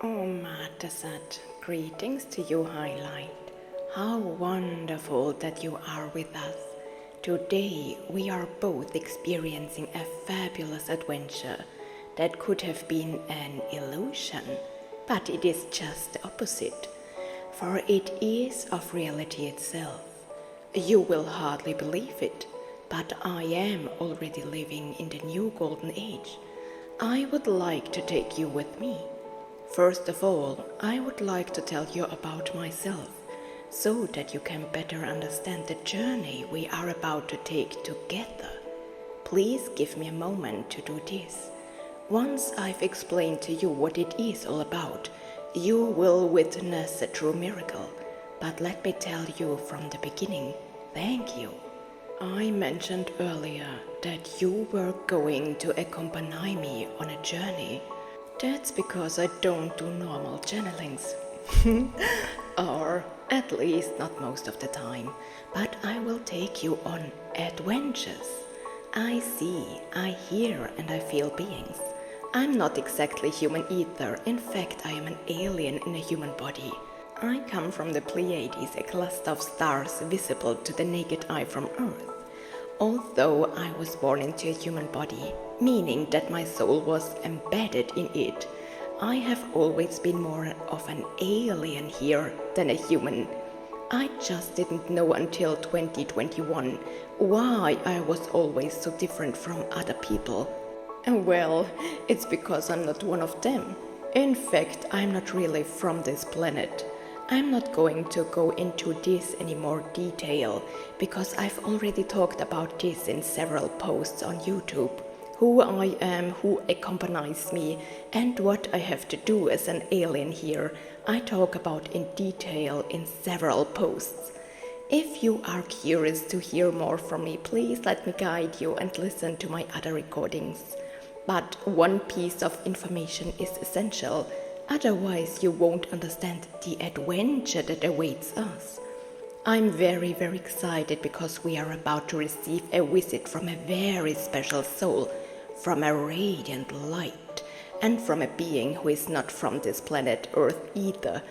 Oh, Matasat, greetings to you, Highlight. How wonderful that you are with us. Today we are both experiencing a fabulous adventure that could have been an illusion, but it is just the opposite, for it is of reality itself. You will hardly believe it, but I am already living in the new golden age. I would like to take you with me. First of all, I would like to tell you about myself, so that you can better understand the journey we are about to take together. Please give me a moment to do this. Once I've explained to you what it is all about, you will witness a true miracle. But let me tell you from the beginning, thank you. I mentioned earlier that you were going to accompany me on a journey. That's because I don't do normal channelings. Or at least not most of the time. But I will take you on adventures. I see, I hear, and I feel beings. I'm not exactly human either. In fact, I am an alien in a human body. I come from the Pleiades, a cluster of stars visible to the naked eye from Earth. Although I was born into a human body, meaning that my soul was embedded in it, I have always been more of an alien here than a human. I just didn't know until 2021 why I was always so different from other people. Well, it's because I'm not one of them. In fact, I'm not really from this planet. I'm not going to go into this any more detail, because I've already talked about this in several posts on YouTube. Who I am, who accompanies me, and what I have to do as an alien here, I talk about in detail in several posts. If you are curious to hear more from me, please let me guide you and listen to my other recordings. But one piece of information is essential. Otherwise, you won't understand the adventure that awaits us. I'm very excited because we are about to receive a visit from a very special soul, from a radiant light, and from a being who is not from this planet Earth either,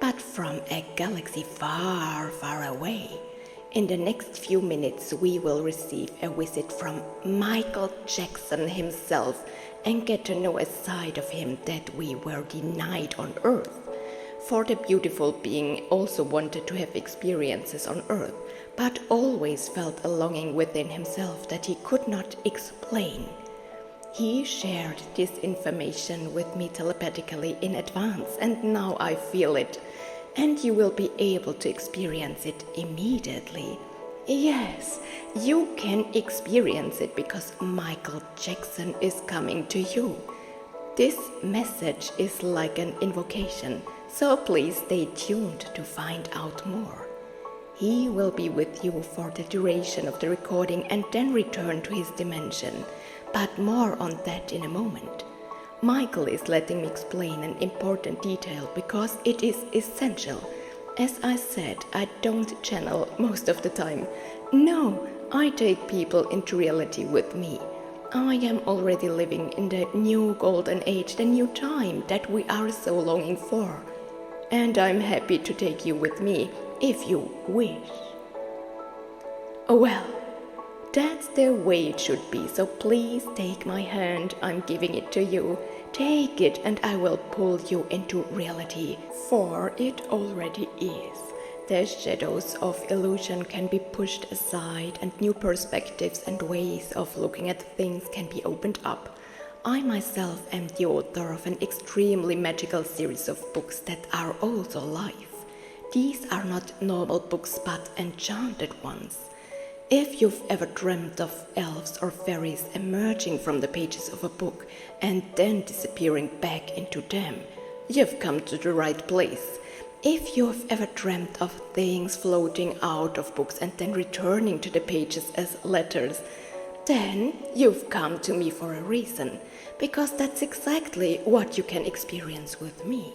but from a galaxy far away. In the next few minutes, we will receive a visit from Michael Jackson himself and get to know a side of him that we were denied on Earth. For the beautiful being also wanted to have experiences on Earth, but always felt a longing within himself that he could not explain. He shared this information with me telepathically in advance, and now I feel it. And you will be able to experience it immediately. Yes, you can experience it because Michael Jackson is coming to you. This message is like an invocation, so please stay tuned to find out more. He will be with you for the duration of the recording and then return to his dimension, but more on that in a moment. Michael is letting me explain an important detail because it is essential. As I said, I don't channel most of the time. No, I take people into reality with me. I am already living in the new golden age, the new time that we are so longing for. And I'm happy to take you with me if you wish. Well, that's the way it should be, so please take my hand, I'm giving it to you. Take it and I will pull you into reality, for it already is. The shadows of illusion can be pushed aside and new perspectives and ways of looking at things can be opened up. I myself am the author of an extremely magical series of books that are also live. These are not normal books but enchanted ones. If you've ever dreamt of elves or fairies emerging from the pages of a book and then disappearing back into them, you've come to the right place. If you've ever dreamt of things floating out of books and then returning to the pages as letters, then you've come to me for a reason, because that's exactly what you can experience with me.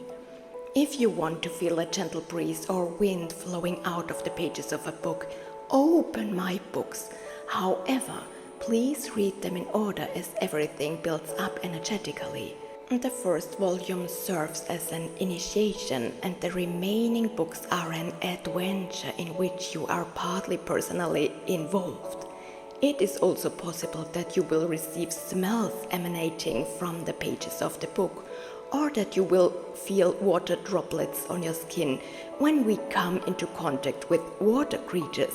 If you want to feel a gentle breeze or wind flowing out of the pages of a book, open my books. However, please read them in order as everything builds up energetically. The first volume serves as an initiation, and the remaining books are an adventure in which you are partly personally involved. It is also possible that you will receive smells emanating from the pages of the book, or that you will feel water droplets on your skin when we come into contact with water creatures.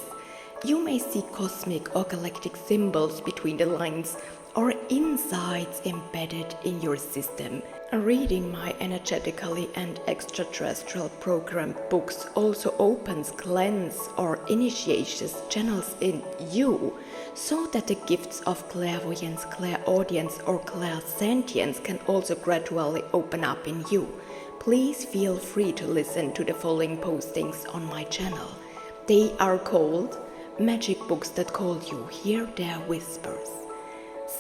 You may see cosmic or galactic symbols between the lines, or insights embedded in your system. Reading my energetically and extraterrestrial program books also opens cleanse or initiations channels in you, so that the gifts of clairvoyance, clairaudience or clairsentience can also gradually open up in you. Please feel free to listen to the following postings on my channel. They are called Magic Books That Call You Hear Their Whispers.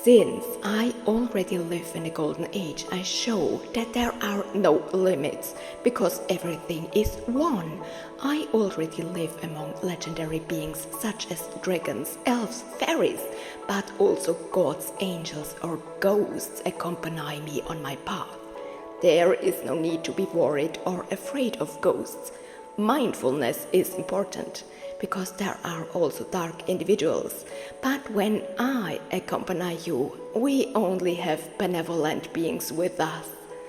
Since I already live in the golden age, I show that there are no limits, because everything is one. I already live among legendary beings such as dragons, elves, fairies, but also gods, angels or ghosts accompany me on my path. There is no need to be worried or afraid of ghosts. Mindfulness is important, because there are also dark individuals, but when I accompany you, we only have benevolent beings with us.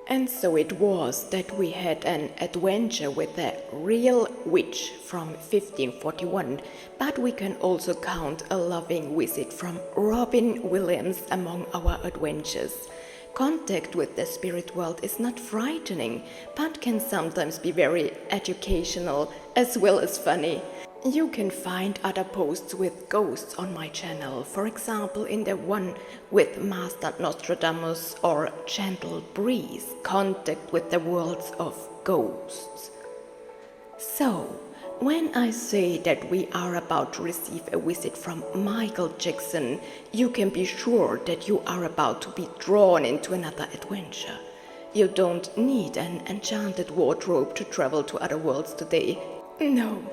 And so it was that we had an adventure with a real witch from 1541, but we can also count a loving visit from Robin Williams among our adventures. Contact with the spirit world is not frightening, but can sometimes be very educational as well as funny. You can find other posts with ghosts on my channel, for example in the one with Master Nostradamus or Gentle Breeze, Contact with the Worlds of Ghosts. So, when I say that we are about to receive a visit from Michael Jackson, you can be sure that you are about to be drawn into another adventure. You don't need an enchanted wardrobe to travel to other worlds today. No.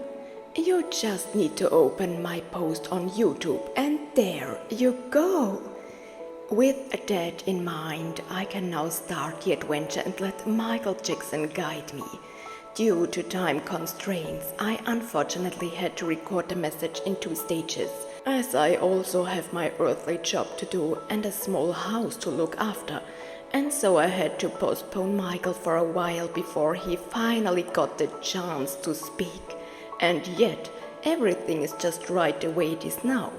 You just need to open my post on YouTube and there you go. With that in mind, I can now start the adventure and let Michael Jackson guide me. Due to time constraints, I unfortunately had to record the message in 2 stages, as I also have my earthly job to do and a small house to look after, and so I had to postpone Michael for a while before he finally got the chance to speak. And yet, everything is just right the way it is now.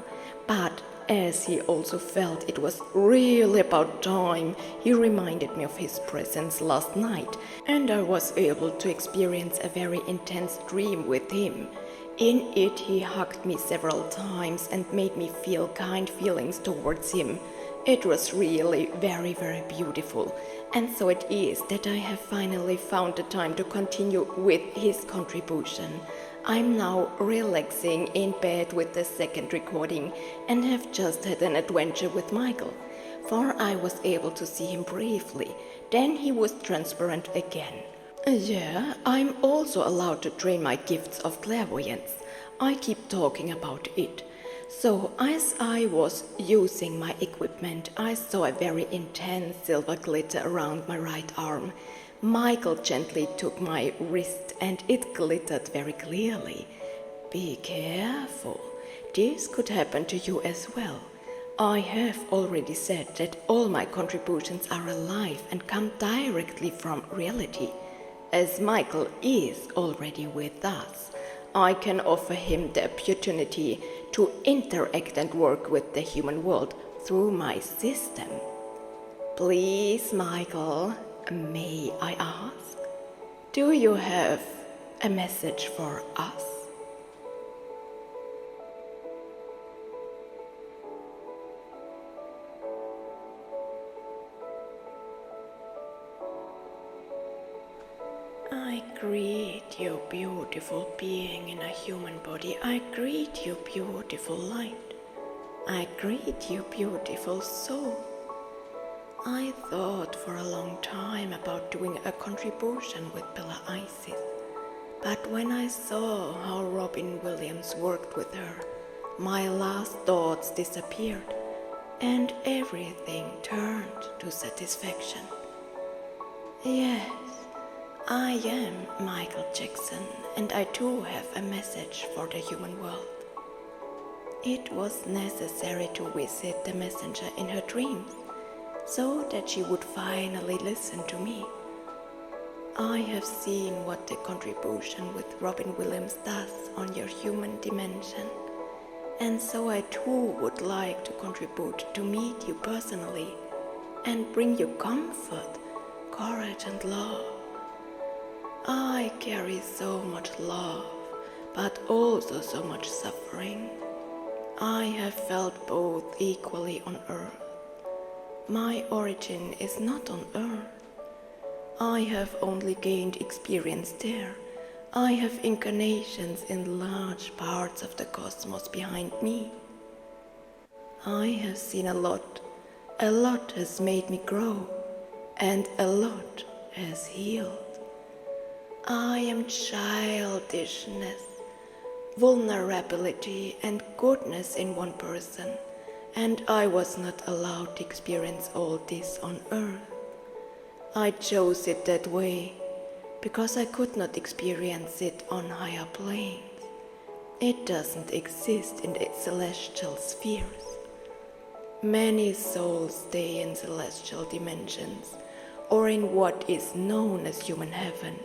But as he also felt it was really about time, he reminded me of his presence last night, and I was able to experience a very intense dream with him. In it, he hugged me several times and made me feel kind feelings towards him. It was really very, very beautiful, and so it is that I have finally found the time to continue with his contribution. I'm now relaxing in bed with the second recording and have just had an adventure with Michael, for I was able to see him briefly, then he was transparent again. Yeah, I'm also allowed to train my gifts of clairvoyance. I keep talking about it. So as I was using my equipment, I saw a very intense silver glitter around my right arm. Michael gently took my wrist and it glittered very clearly. Be careful, this could happen to you as well. I have already said that all my contributions are alive and come directly from reality. As Michael is already with us, I can offer him the opportunity to interact and work with the human world through my system. Please, Michael, may I ask, do you have a message for us? I greet you, beautiful being in a human body. I greet you, beautiful light. I greet you, beautiful soul. I thought for a long time about doing a contribution with Bella Isis, but when I saw how Robin Williams worked with her, my last thoughts disappeared and everything turned to satisfaction. Yes, I am Michael Jackson, and I too have a message for the human world. It was necessary to visit the messenger in her dreams, so that she would finally listen to me. I have seen what the contribution with Robin Williams does on your human dimension, and so I too would like to contribute to meet you personally and bring you comfort, courage and love. I carry so much love, but also so much suffering. I have felt both equally on earth. My origin is not on earth. I have only gained experience there. I have incarnations in large parts of the cosmos behind me. I have seen a lot. A lot has made me grow, and a lot has healed. I am childishness, vulnerability and goodness in one person, and I was not allowed to experience all this on earth. I chose it that way because I could not experience it on higher planes. It doesn't exist in the celestial spheres. Many souls stay in celestial dimensions or in what is known as human heaven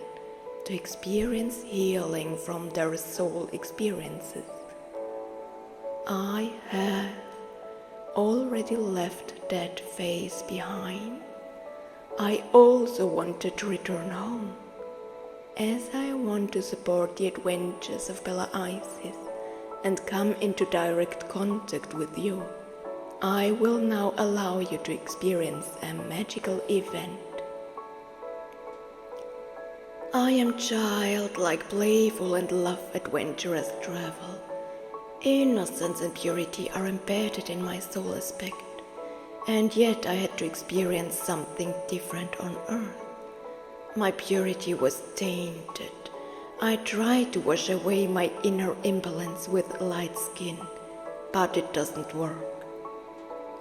to experience healing from their soul experiences. I have already left that phase behind. I also wanted to return home, as I want to support the adventures of Bella Isis and come into direct contact with you. I will now allow you to experience a magical event. I am childlike, playful and love adventurous travel. Innocence and purity are embedded in my soul aspect, and yet I had to experience something different on earth. My purity was tainted. I tried to wash away my inner imbalance with light skin, but it doesn't work.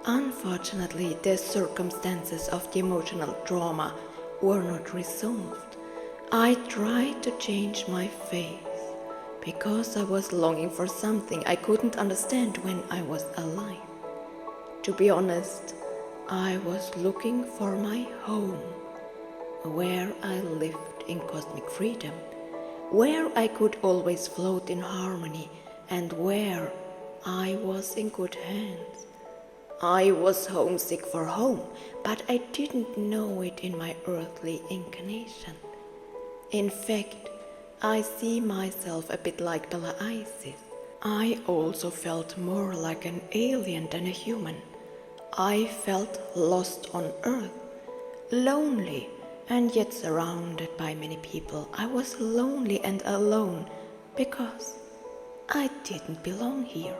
Unfortunately, the circumstances of the emotional trauma were not resolved. I tried to change my face because I was longing for something I couldn't understand when I was alive. To be honest, I was looking for my home, where I lived in cosmic freedom, where I could always float in harmony, and where I was in good hands. I was homesick for home, but I didn't know it in my earthly incarnation. In fact, I see myself a bit like Bella Isis. I also felt more like an alien than a human. I felt lost on earth, lonely, and yet surrounded by many people. I was lonely and alone because I didn't belong here.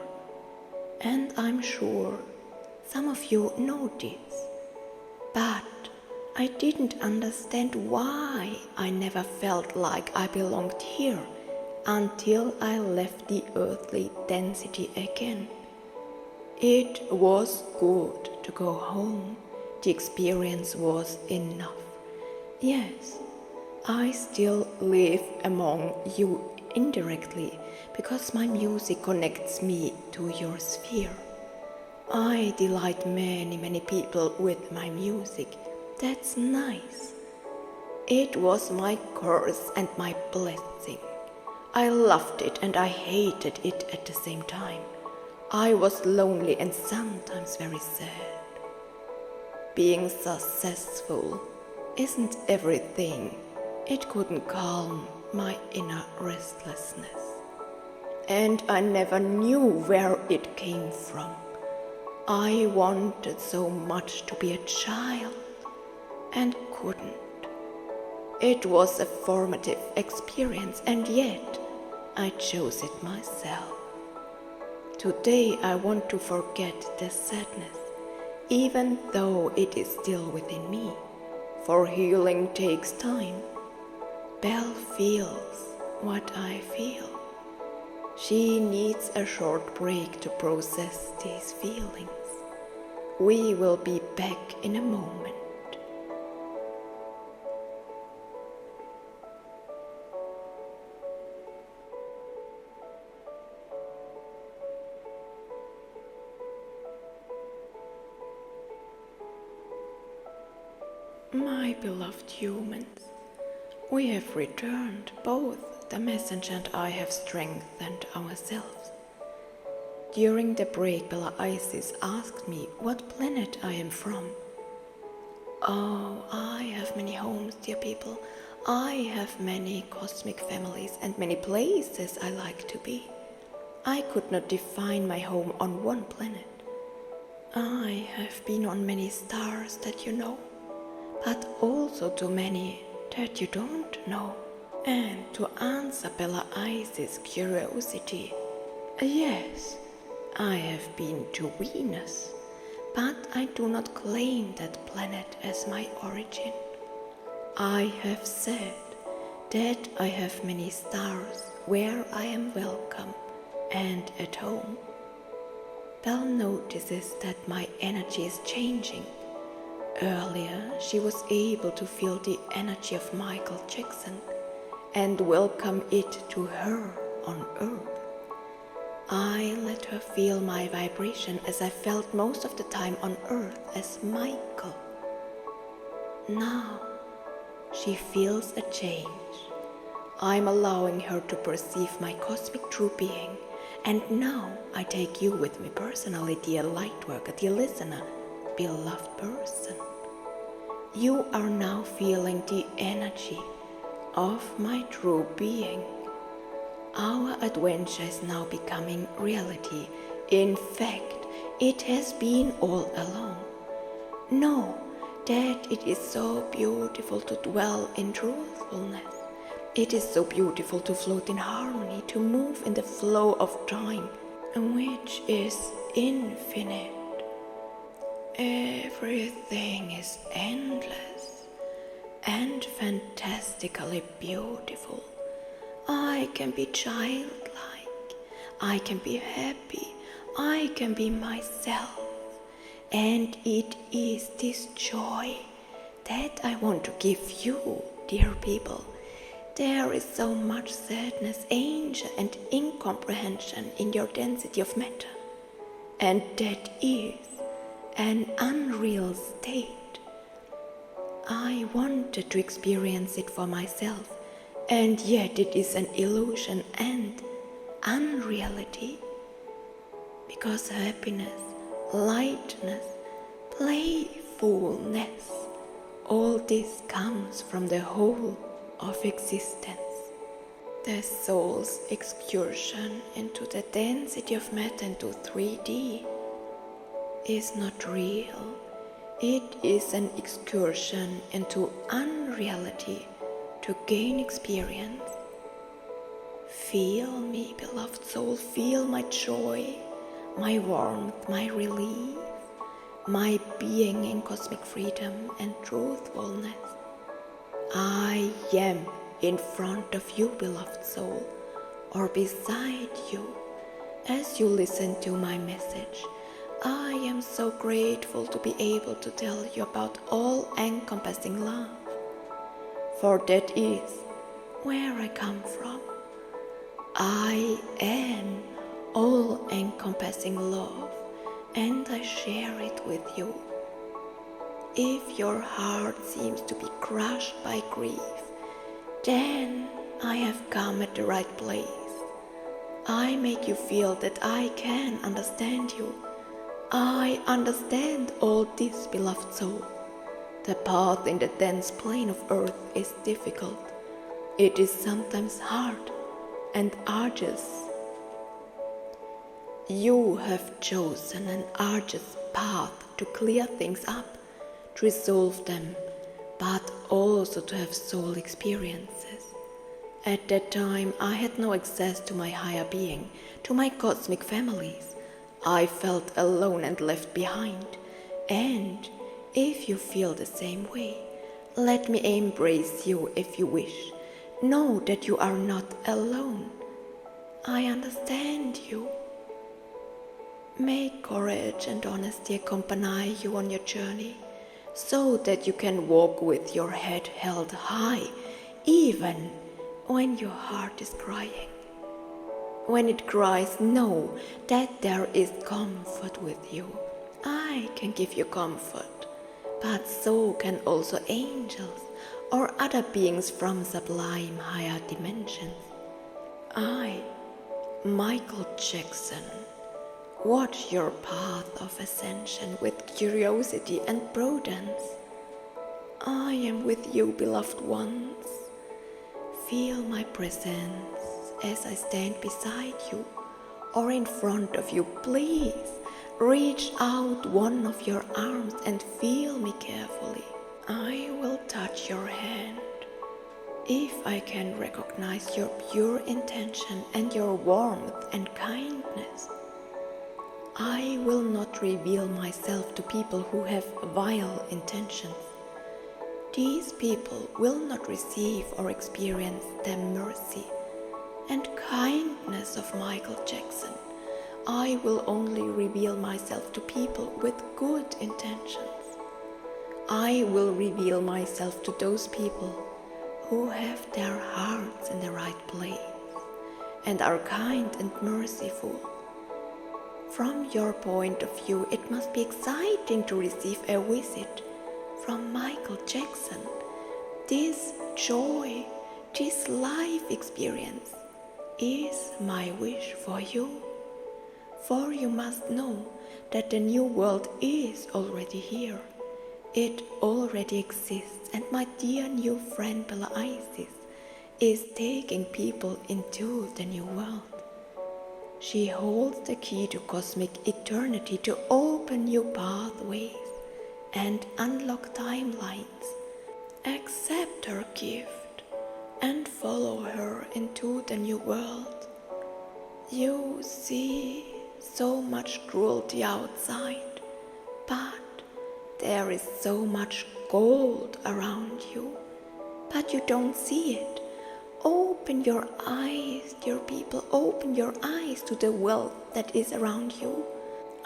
And I'm sure some of you know this, but I didn't understand why I never felt like I belonged here until I left the earthly density again. It was good to go home. The experience was enough. Yes, I still live among you indirectly because my music connects me to your sphere. I delight many people with my music. That's nice. It was my curse and my blessing. I loved it and I hated it at the same time. I was lonely and sometimes very sad. Being successful isn't everything. It couldn't calm my inner restlessness. And I never knew where it came from. I wanted so much to be a child and couldn't. It was a formative experience, and yet I chose it myself. Today I want to forget the sadness, even though it is still within me, for healing takes time. Belle feels what I feel. She needs a short break to process these feelings. We will be back in a moment. My beloved humans, we have returned. Both the messenger and I have strengthened ourselves. During the break, Bella Isis asked me what planet I am from. Oh, I have many homes, dear people. I have many cosmic families and many places I like to be. I could not define my home on one planet. I have been on many stars that you know, but also too many that you don't know. And to answer Bella Isis' curiosity, yes, I have been to Venus, but I do not claim that planet as my origin. I have said that I have many stars where I am welcome and at home. Belle notices that my energy is changing. Earlier, she was able to feel the energy of Michael Jackson and welcome it to her on Earth. I let her feel my vibration as I felt most of the time on Earth as Michael. Now, she feels a change. I'm allowing her to perceive my cosmic true being, and now I take you with me personally, dear lightworker, dear listener, beloved person. You are now feeling the energy of my true being. Our adventure is now becoming reality. In fact, it has been all along. Know that it is so beautiful to dwell in truthfulness. It is so beautiful to float in harmony, to move in the flow of time, which is infinite. Everything is endless and fantastically beautiful. I can be childlike, I can be happy, I can be myself. And it is this joy that I want to give you, dear people. There is so much sadness, anger, and incomprehension in your density of matter. And that is an unreal state. I wanted to experience it for myself, and yet it is an illusion and unreality. Because happiness, lightness, playfulness, all this comes from the whole of existence. The soul's excursion into the density of matter into 3D is not real. It is an excursion into unreality to gain experience. Feel me, beloved soul, feel my joy, my warmth, my relief, my being in cosmic freedom and truthfulness. I am in front of you, beloved soul, or beside you, as you listen to my message. I am so grateful to be able to tell you about all-encompassing love, for that is where I come from. I am all-encompassing love, and I share it with you. If your heart seems to be crushed by grief, then I have come at the right place. I make you feel that I can understand you. I understand all this, beloved soul. The path in the dense plane of earth is difficult. It is sometimes hard and arduous. You have chosen an arduous path to clear things up, to resolve them, but also to have soul experiences. At that time, I had no access to my higher being, to my cosmic families. I felt alone and left behind. And if you feel the same way, let me embrace you if you wish. Know that you are not alone. I understand you. May courage and honesty accompany you on your journey, so that you can walk with your head held high, even when your heart is crying. When it cries, know that there is comfort with you. I can give you comfort, but so can also angels or other beings from sublime higher dimensions. I, Michael Jackson, watch your path of ascension with curiosity and prudence. I am with you, beloved ones. Feel my presence as I stand beside you or in front of you. Please reach out one of your arms and feel me carefully. I will touch your hand. If I can recognize your pure intention and your warmth and kindness, I will not reveal myself to people who have vile intentions. These people will not receive or experience the mercy and kindness of Michael Jackson. I will only reveal myself to people with good intentions. I will reveal myself to those people who have their hearts in the right place and are kind and merciful. From your point of view, it must be exciting to receive a visit from Michael Jackson. This joy, this life experience is my wish for you. For you must know that the new world is already here. It already exists, and my dear new friend Bella Isis is taking people into the new world. She holds the key to cosmic eternity to open new pathways and unlock timelines. Accept her gift and follow her into the new world. You see so much cruelty outside, but there is so much gold around you, but you don't see it. Open your eyes, dear people, open your eyes to the wealth that is around you.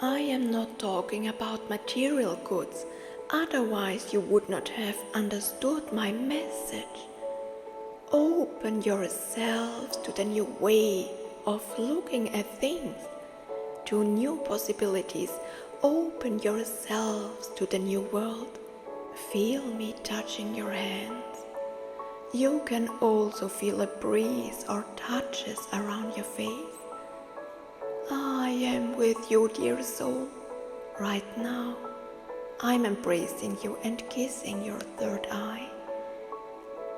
I am not talking about material goods, otherwise you would not have understood my message. Open yourselves to the new way of looking at things, to new possibilities. Open yourselves to the new world. Feel me touching your hands. You can also feel a breeze or touches around your face. I am with you, dear soul. Right now, I'm embracing you and kissing your third eye.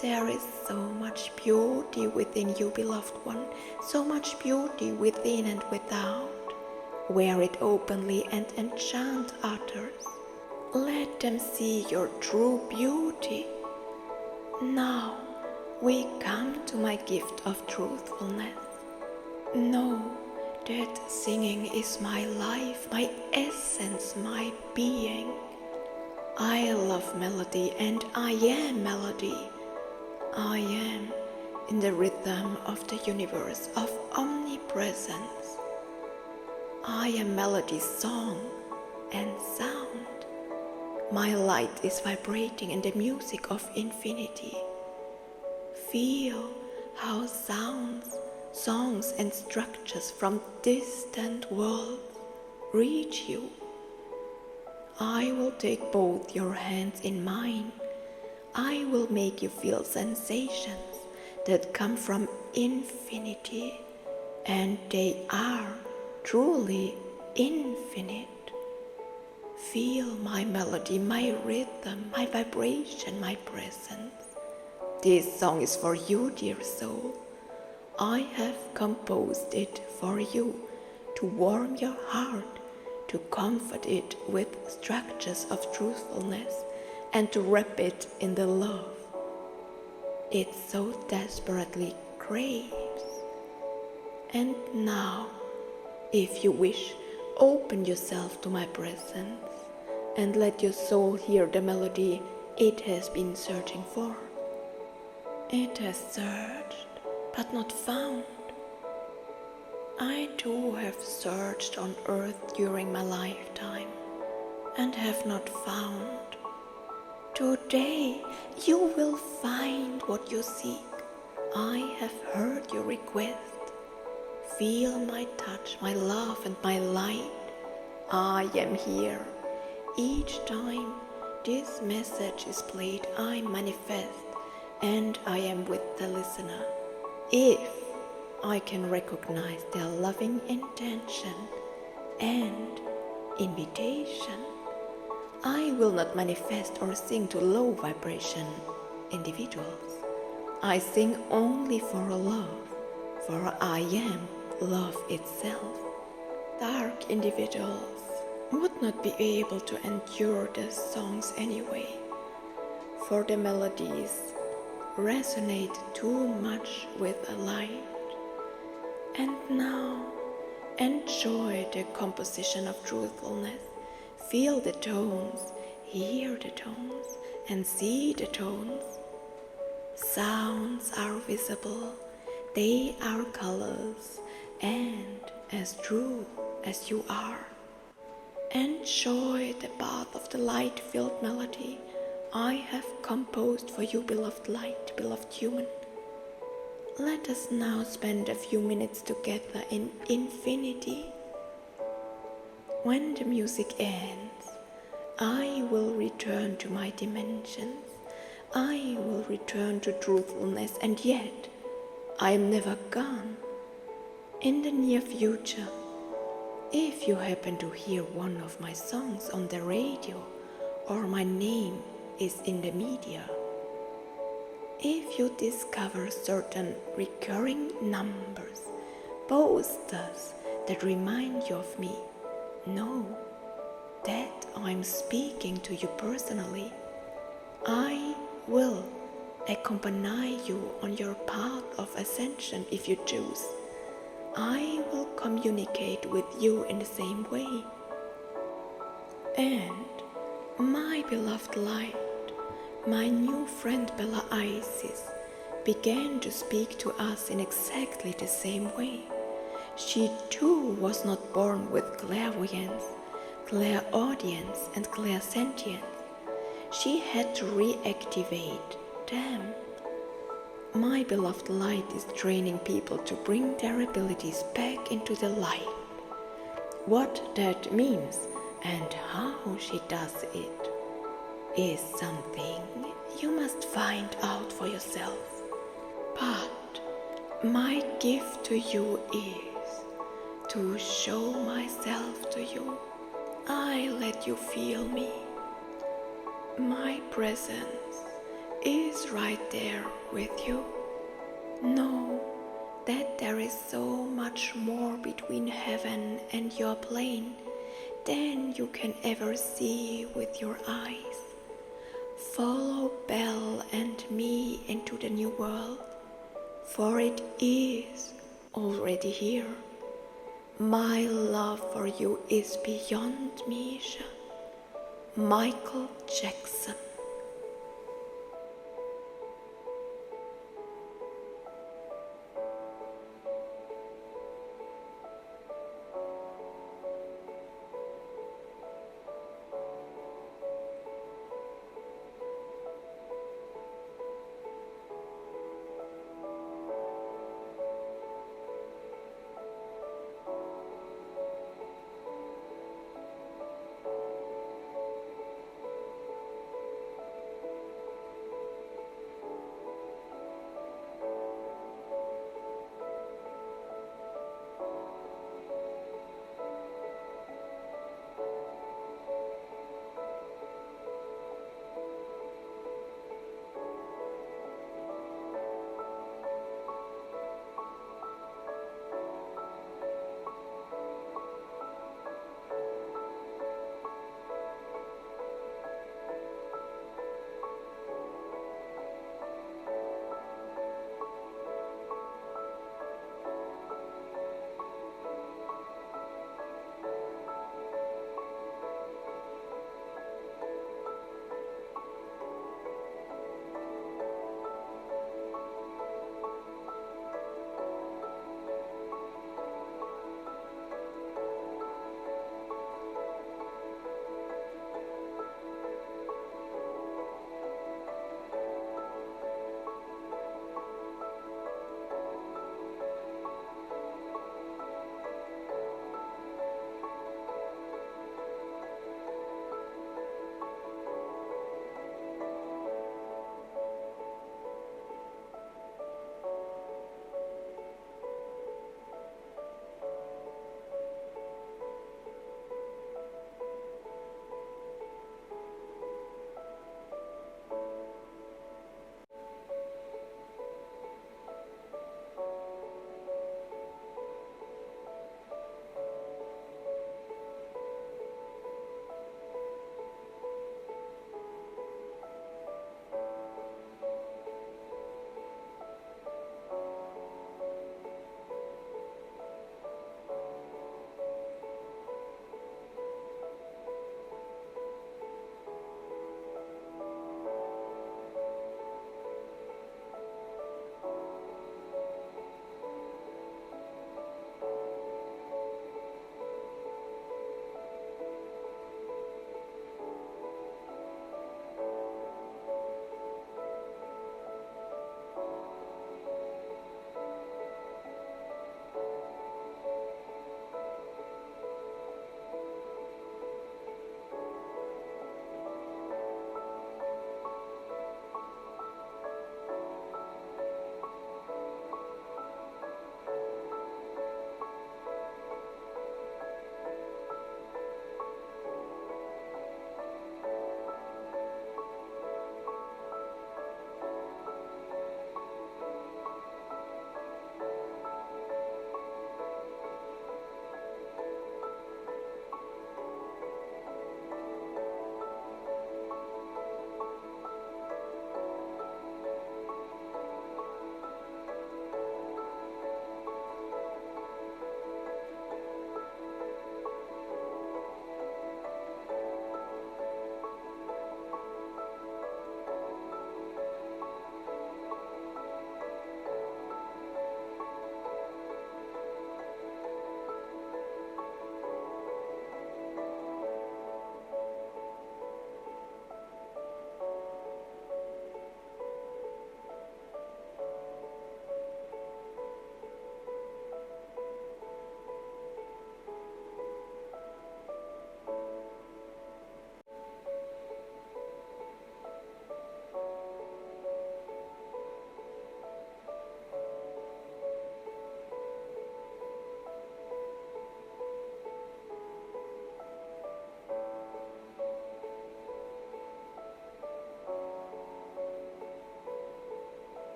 There is so much beauty within you, beloved one, so much beauty within and without. Wear it openly and enchant others. Let them see your true beauty. Now we come to my gift of truthfulness. Know that singing is my life, my essence, my being. I love melody and I am melody. I am in the rhythm of the universe of omnipresence. I am melody's song and sound. My light is vibrating in the music of infinity. Feel how sounds, songs and structures from distant worlds reach you. I will take both your hands in mine. I will make you feel sensations that come from infinity, and they are truly infinite. Feel my melody, my rhythm, my vibration, my presence. This song is for you, dear soul. I have composed it for you to warm your heart, to comfort it with structures of truthfulness, and to wrap it in the love it so desperately craves. And now, if you wish, open yourself to my presence and let your soul hear the melody it has been searching for. It has searched, but not found. I too have searched on earth during my lifetime and have not found. Today you will find what you seek. I have heard your request. Feel my touch, my love and my light. I am here each time this message is played, I manifest and I am with the listener. If I can recognize their loving intention and invitation, I will not manifest or sing to low vibration individuals. I sing only for love, for I am love itself. Dark individuals would not be able to endure the songs anyway, for the melodies resonate too much with the light. And now, enjoy the composition of truthfulness. Feel the tones, hear the tones, and see the tones. Sounds are visible, they are colors, and as true as you are. Enjoy the bath of the light-filled melody I have composed for you, beloved light, beloved human. Let us now spend a few minutes together in infinity. When the music ends, I will return to my dimensions. I will return to truthfulness, and yet I am never gone. In the near future, if you happen to hear one of my songs on the radio or my name is in the media, if you discover certain recurring numbers, posters that remind you of me, know that I'm speaking to you personally. I will accompany you on your path of ascension if you choose. I will communicate with you in the same way. And my beloved light, my new friend Bella Isis, began to speak to us in exactly the same way. She too was not born with clairvoyance, clairaudience, and clairsentient. She had to reactivate them. My beloved light is training people to bring their abilities back into the light. What that means and how she does it is something you must find out for yourself. But my gift to you is to show myself to you. I let you feel me. My presence is right there with you. Know that there is so much more between heaven and your plane than you can ever see with your eyes. Follow Belle and me into the new world, for it is already here. My love for you is beyond measure. Michael Jackson.